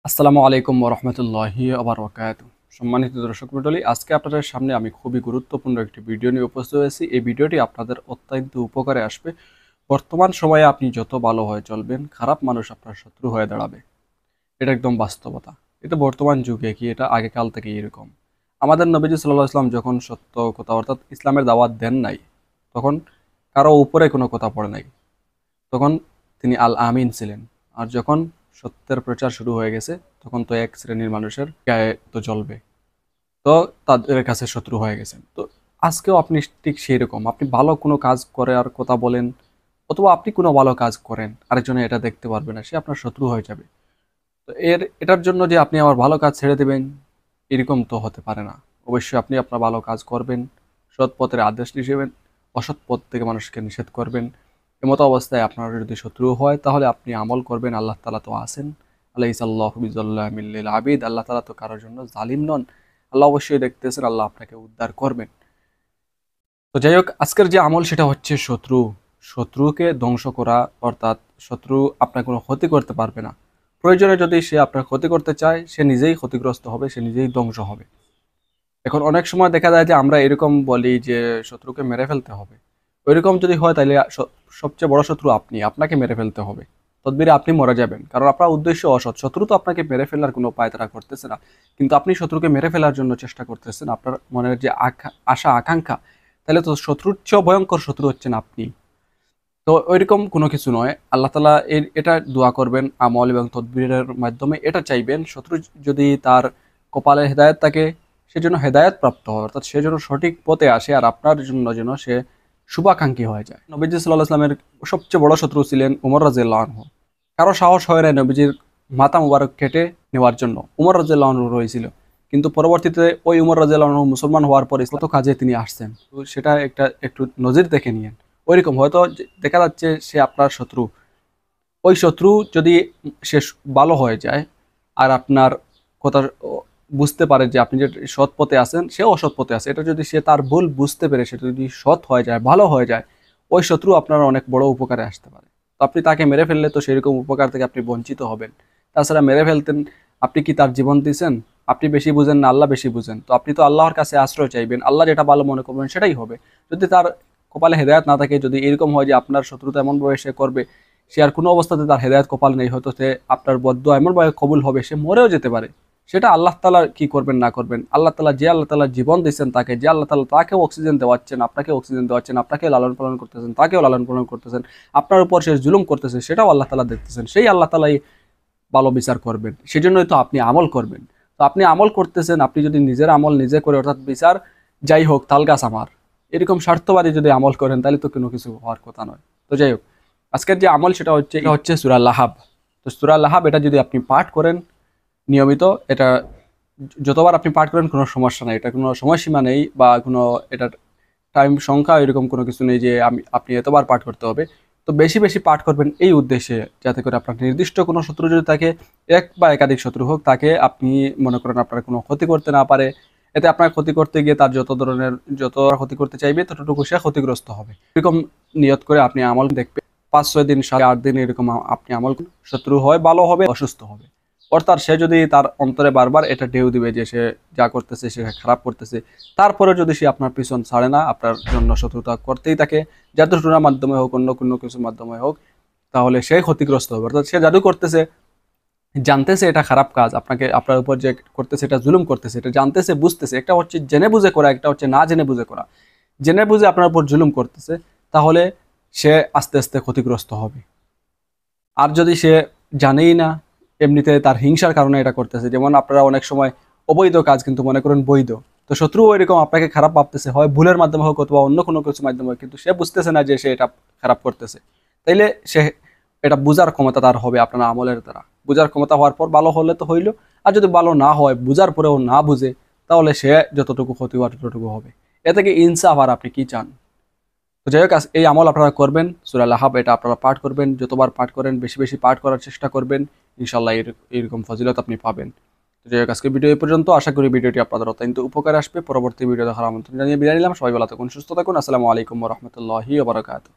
আসসালামু আলাইকুম ওরহমতুল্লাহি ওবারাকাতুহু। সম্মানিত দর্শক মণ্ডলী, আজকে আপনাদের সামনে আমি খুবই গুরুত্বপূর্ণ একটি ভিডিও নিয়ে উপস্থিত হয়েছি। এই ভিডিওটি আপনাদের অত্যন্ত উপকারে আসবে। বর্তমান সময়ে আপনি যত ভালো হয়ে চলবেন, খারাপ মানুষ আপনার শত্রু হয়ে দাঁড়াবে। এটা একদম বাস্তবতা। এটা বর্তমান যুগে কি, এটা আগেকাল থেকে এরকম। আমাদের নবীজি সাল্লাল্লাহু আলাইহি ওয়াসাল্লাম যখন সত্য কথা অর্থাৎ ইসলামের দাওয়াত দেন নাই, তখন কারো উপরে কোনো কথা পড়ে নাই, তখন তিনি আল আমিন ছিলেন। আর যখন সত্যের প্রচার শুরু হয়ে গেছে, তখন তো এক শ্রেণীর মানুষের গায়ে তো জ্বলবে, তো তাদের কাছে শত্রু হয়ে গেছেন। তো আজকেও আপনি ঠিক সেই রকম, আপনি ভালো কোনো কাজ করে আর কথা বলেন, অথবা আপনি কোনো ভালো কাজ করেন, আরেকজনে এটা দেখতে পারবে না, সে আপনার শত্রু হয়ে যাবে। তো এটার জন্য যে আপনি আমার ভালো কাজ ছেড়ে দেবেন, এরকম তো হতে পারে না। অবশ্যই আপনি আপনার ভালো কাজ করবেন, সৎ পথের আদেশ নিষেধ, অসৎ পথ থেকে মানুষকে নিষেধ করবেন। এমতো অবস্থায় আপনার যদি শত্রু হয়, তাহলে আপনি আমল করবেন। আল্লাহ তাআলা তো আছেন, আলাইসাল্লাহু বিযাল্লামিল লিল আবিদ। আল্লাহ তাআলা তো কারোর জন্য জালিম নন। আল্লাহ অবশ্যই দেখতেছেন, আল্লাহ আপনাকে উদ্ধার করবেন। তো যাই হোক, আজকের যে আমল সেটা হচ্ছে শত্রুকে ধ্বংস করা। অর্থাৎ শত্রু আপনার কোনো ক্ষতি করতে পারবে না। প্রয়োজনে যদি সে আপনার ক্ষতি করতে চায়, সে নিজেই ক্ষতিগ্রস্ত হবে, সে নিজেই ধ্বংস হবে। এখন অনেক সময় দেখা যায় যে আমরা এরকম বলি যে শত্রুকে মেরে ফেলতে হবে। ওইরকম যদি হয়, তাহলে সবচেয়ে বড় শত্রু আপনি, আপনাকে মেরে ফেলতে হবে। তদ্বিরে আপনি মরে যাবেন, কারণ আপনার উদ্দেশ্য অসৎ। শত্রু তো আপনাকে মেরে ফেলার কোনো উপায় তারা করতেছে না, কিন্তু আপনি শত্রুকে মেরে ফেলার জন্য চেষ্টা করতেছেন, আপনার মনের যে আশা আকাঙ্ক্ষা। তাহলে তো শত্রুর চেয়েও ভয়ঙ্কর শত্রু হচ্ছেন আপনি। তো ওইরকম কোনো কিছু নয়। আল্লাহ তাআলা এটা দোয়া করবেন আমল এবং তদবিরের মাধ্যমে, এটা চাইবেন শত্রু যদি তার কপালে হেদায়েত থাকে, সেজন্য হেদায়েত প্রাপ্ত হয়, অর্থাৎ সে যেন সঠিক পথে আসে, আর আপনার জন্য যেন সে শুভাকাঙ্ক্ষী হয়ে যায়। নবীজি সাল্লাল্লাহু আলাইহি ওয়াসাল্লামের সবচেয়ে বড় শত্রু ছিলেন উমর রাদিয়াল্লাহু আনহু। কারো সাহস হয় না নবীজির মাথা মুবারক কেটে নেওয়ার জন্য। উমর রাদিয়াল্লাহু আনহু রয়েছিল, কিন্তু পরবর্তীতে ওই উমর রাদিয়াল্লাহু আনহু মুসলমান হওয়ার পরে কত কাজে তিনি আসছেন, তো সেটা একটু নজির দেখে নিয়েন। ওইরকম হয়তো দেখা যাচ্ছে সে আপনার শত্রু, ওই শত্রু যদি সে ভালো হয়ে যায়, আর আপনার কথা বুঝতে পারে যে আপনি যে সৎ পথে আছেন, সেও অসৎ পথে আছে, এটা যদি সে তার ভুল বুঝতে পেরে সেটা যদি সৎ হয়ে যায়, ভালো হয়ে যায়, ওই শত্রু আপনার অনেক বড় উপকারে আসতে পারে। তো আপনি তাকে মেরে ফেললে তো সেরকম উপকার থেকে আপনি বঞ্চিত হবেন। তাছাড়া মেরে ফেলতেন, আপনি কি তার জীবন দিয়েছেন? আপনি বেশি বুঝেন না, আল্লাহ বেশি বুঝেন। তো আপনি তো আল্লাহর কাছে আশ্রয় চাইবেন, আল্লাহ যেটা ভালো মনে করবেন সেটাই হবে। যদি তার কপালে হেদায়েত না থাকে, যদি এরকম হয় যে আপনার শত্রুতা এমনভাবে সে করবে, সে আর কোনো অবস্থাতে তার হেদায়েত কপাল নেই, হয়তো সে আপনার বদদুয়া এমনভাবে কবুল হবে, সে মরেও যেতে পারে। সেটা আল্লাহ তাআলা কি করবেন না করবেন। আল্লাহ তাআলা জীবন দিচ্ছেন তাকে, যে আল্লাহ তাআলা তাকেও অক্সিজেন দেওয়াচ্ছেন, আপনাকে অক্সিজেন দেওয়াচ্ছেন, আপনাকে লালন পালন করতেছেন, তাকেও লালন পালন করতেছেন, আপনার উপর সে জুলুম করতেছে, সেটাও আল্লাহ তাআলা দেখতেছেন। সেই আল্লাহ তাআলাই ভালো বিচার করবেন। সেজন্যই তো আপনি আমল করবেন। তো আপনি আমল করতেছেন, আপনি যদি নিজের আমল নিজে করে, অর্থাৎ বিচার যাই হোক তাল গাছ আমার, এরকম স্বার্থবাদী যদি আমল করেন, তাহলে তো কোনো কিছু হওয়ার কথা নয়। তো যাই হোক, আজকের যে আমল সেটা হচ্ছে সূরা লাহাব। তো সূরা লাহাব এটা যদি আপনি পাঠ করেন নিয়মিত, এটা যতবার আপনি পাঠ করেন কোনো সমস্যা নেই, এটা কোনো সময়সীমা নেই, বা কোনো এটার টাইম সংখ্যা এরকম কোনো কিছু নেই যে আপনি এতবার পাঠ করতে হবে। তো বেশি বেশি পাঠ করবেন এই উদ্দেশ্যে, যাতে করে আপনার নির্দিষ্ট কোনো শত্রু যদি থাকে, এক বা একাধিক শত্রু হোক, তাকে আপনি মনে করেন আপনার কোনো ক্ষতি করতে না পারে। এতে আপনার ক্ষতি করতে গিয়ে তার যত ক্ষতি করতে চাইবে, ততটুকু সে ক্ষতিগ্রস্ত হবে। এরকম নিয়ত করে আপনি আমল দেখবেন, 5-6 দিন 7-8 দিন এরকম আপনি আমল করুন, শত্রু হয় ভালো হবে, অসুস্থ হবে। অর্থাৎ সে যদি তার অন্তরে বারবার এটা ঢেউ দিবে যে সে যা করতেছে সে খারাপ করতেছে, তারপরে যদি সে আপনার পিছন ছাড়ে না, আপনার জন্য শত্রুতা করতেই থাকে, জাদুটোনার মাধ্যমে হোক, অন্য কোনো কিছুর মাধ্যমে হোক, তাহলে সে ক্ষতিগ্রস্ত হবে। অর্থাৎ সে জাদু করতেছে, জানতেছে এটা খারাপ কাজ, আপনার উপর যে করতেছে এটা জুলুম করতেছে, এটা জানতেছে বুঝতেছে। একটা হচ্ছে জেনে বুঝে করা, একটা হচ্ছে না জেনে বুঝে করা। জেনে বুঝে আপনার উপর জুলুম করতেছে, তাহলে সে আস্তে আস্তে ক্ষতিগ্রস্ত হবে। আর যদি সে জানেই না, এমনিতে তার হিংসার কারণে এটা করতেছে, যেমন আপনারা অনেক সময় অবৈধ কাজ কিন্তু মনে করেন বৈধ, তো শত্রু এরকম আপনাকে খারাপ ভাবতেছে, হয় ভুলের মাধ্যমে হোক অথবা অন্য কোনো কিছুর মাধ্যমে হোক, কিন্তু সে বুঝতেছে না যে সে এটা খারাপ করতেছে। তাইলে সে এটা বুঝার ক্ষমতা তার হবে আপনার আমলের দ্বারা। বুঝার ক্ষমতা হওয়ার পর ভালো হলে তো হইলো, আর যদি ভালো না হয়, বুঝার পরেও না বুঝে, তাহলে সে যতটুকু ক্ষতি হওয়ার ততটুকু হবে। এ থেকে ইনসাফ আর আপনি কি চান? তো যাই হোক, এই আমল আপনারা করবেন, সূরা লাহাব এটা আপনারা পাঠ করবেন, যতবার পাঠ করেন বেশি বেশি পাঠ করার চেষ্টা করবেন, ইনশাআল্লাহ এরকম ফজিলত আপনি পাবেন। তো যাই হোক, আজকে ভিডিও এই পর্যন্ত। আশা করি ভিডিওটি আপনাদের অত্যন্ত উপকারে আসবে। পরবর্তী ভিডিও দেখার আমন্ত্রণ জানিয়ে বিদায় নিলাম। সবাই ভালো থাকুন, সুস্থ থাকুন। আসসালামু আলাইকুম ওয়া রাহমাতুল্লাহি ওয়া বারাকাতুহু।